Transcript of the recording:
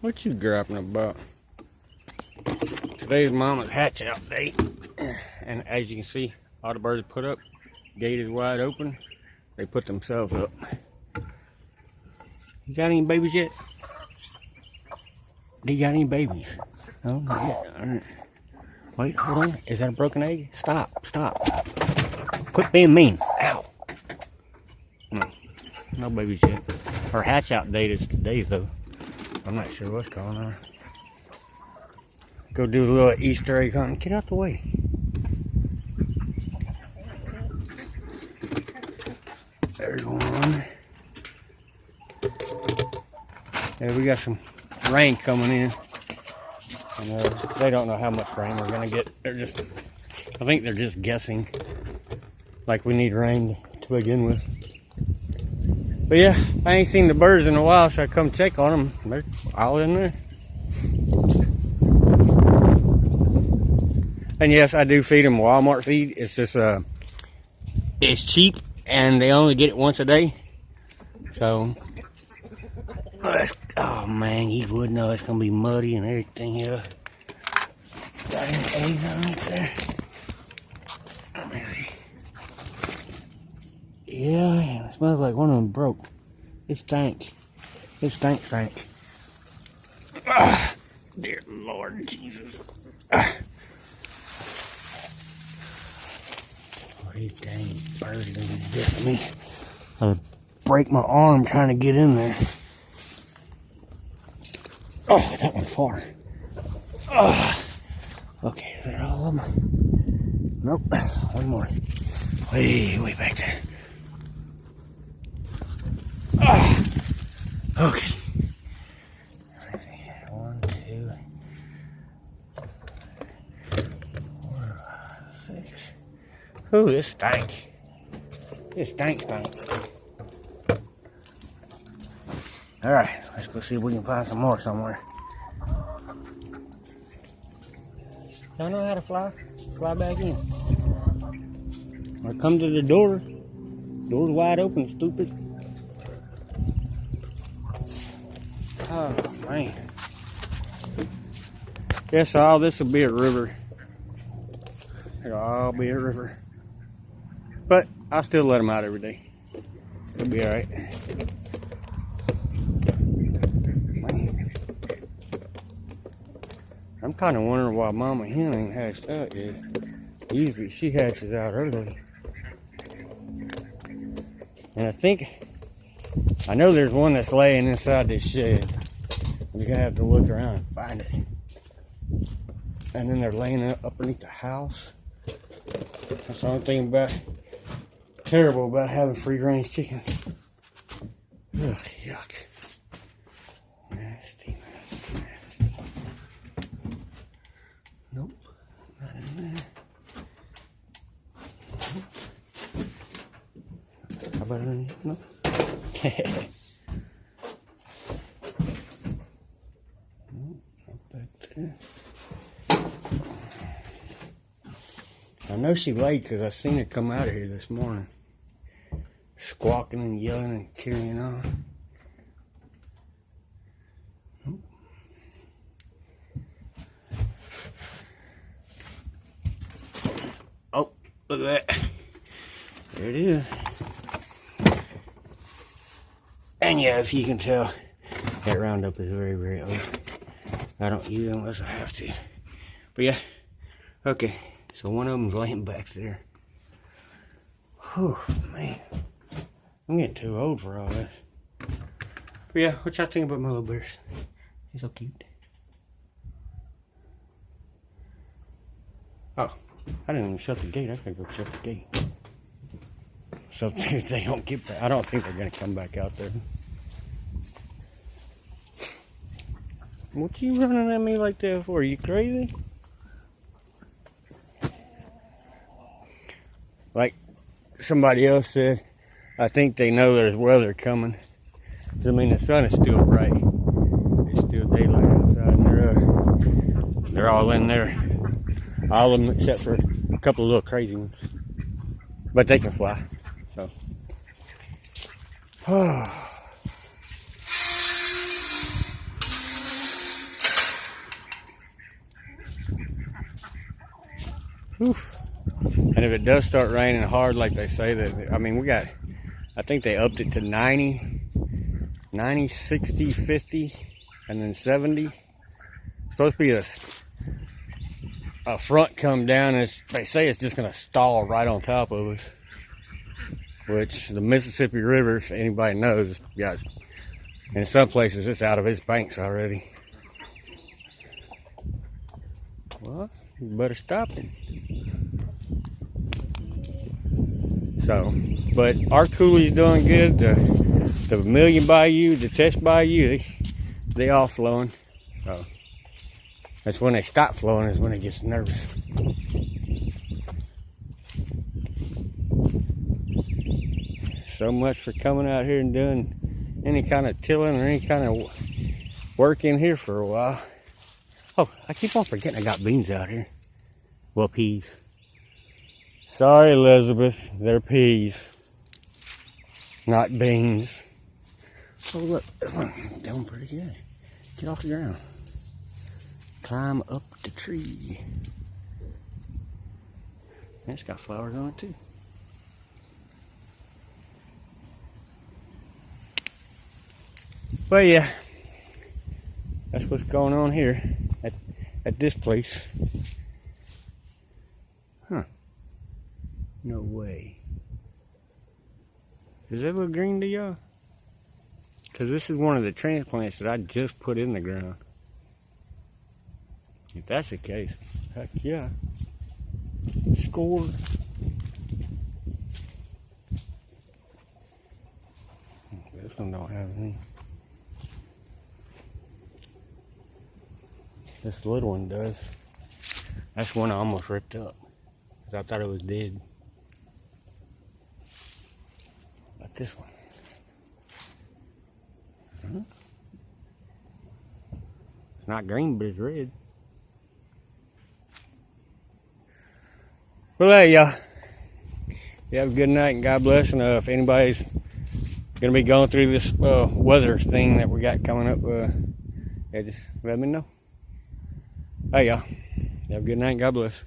What you grappling about? Today's Mama's hatch out day. And as you can see, all the birds put up. Gate is wide open. They put themselves up. You got any babies yet? Do you got any babies? No, not yet. All right. Wait, hold on. Is that a broken egg? Stop, stop. Quit being mean. Ow. No babies yet. Her hatch out date is today, though. I'm not sure what's going on. Go do a little Easter egg hunting. Get out the way. There's one. Yeah, we got some rain coming in. And they don't know how much rain we're going to get. I think they're just guessing. Like we need rain to begin with. But yeah, I ain't seen the birds in a while, so I come check on them. They're all in there. And yes, I do feed them Walmart feed. It's just it's cheap, and they only get it once a day. So, oh man, you would know it's gonna be muddy and everything else. Got any eggs on right there? Let me see. Yeah, it smells like one of them broke. It stank. It stank. Dear Lord Jesus. These dang birds are gonna get me. I'll break my arm trying to get in there. Oh, that one's far. Oh. Okay, is that all of them? Nope, one more. Way back there. Oh. Okay. 1, 2, 4, 5, 6. Ooh, this stinks. This stinks. Alright, let's go see if we can find some more somewhere. Y'all know how to fly? Fly back in. Or come to the door. Door's wide open, stupid. Oh, man. Guess all this will be a river. It'll all be a river. But I'll still let them out every day. It'll be alright. I'm kind of wondering why Mama Hen ain't hatched out yet. Usually she hatches out early. And I know there's one that's laying inside this shed. We're going to have to look around and find it. And then they're laying up underneath the house. That's the only thing terrible about having free-range chicken. Ugh, yuck. Nasty. Nope, not in there. How about underneath? No. Not back there. I know she laid because I seen her come out of here this morning. Squawking and yelling and carrying on. Oh, look at that. There it is. And yeah, if you can tell, that Roundup is very, very old. I don't use it unless I have to. But yeah, okay. So one of them's laying back there. Whew, man. I'm getting too old for all this. But yeah, what y'all think about my little bears? He's so cute. Oh, I didn't even shut the gate. I gotta go shut the gate. So they don't get back. I don't think they're gonna come back out there. What you running at me like that for? Are you crazy? Like somebody else said, I think they know there's weather coming. I mean, the sun is still bright. It's still daylight outside, and they're all in there. All of them except for a couple of little crazy ones. But they can fly. So. Whew. And if it does start raining hard like they say, that, I mean, we got, I think they upped it to 90, 60, 50, and then 70. It's supposed to be a front come down, and they say it's just going to stall right on top of us. Which the Mississippi River, if anybody knows, guys, in some places it's out of its banks already. Well, you better stop it. So, but our coulee's doing good. The Million Bayou, the Test Bayou, they all flowing. So that's when they stop flowing, is when it gets nervous. So much for coming out here and doing any kind of tilling or any kind of work in here for a while. Oh, I keep on forgetting I got beans out here. Well, peas. Sorry, Elizabeth, they're peas, not beans. Oh, look, doing pretty good. Get off the ground. Climb up the tree. And it's got flowers on it too. But yeah, that's what's going on here at this place. Huh. No way. Does that look green to y'all? Because this is one of the transplants that I just put in the ground. If that's the case, heck yeah. Score. This one don't have any. This little one does. That's one I almost ripped up, because I thought it was dead. But this one. It's not green, but it's red. Well, hey, y'all. You have a good night and God bless. And if anybody's going to be going through this weather thing that we got coming up, yeah, just let me know. Hey, y'all. Have a good night. God bless.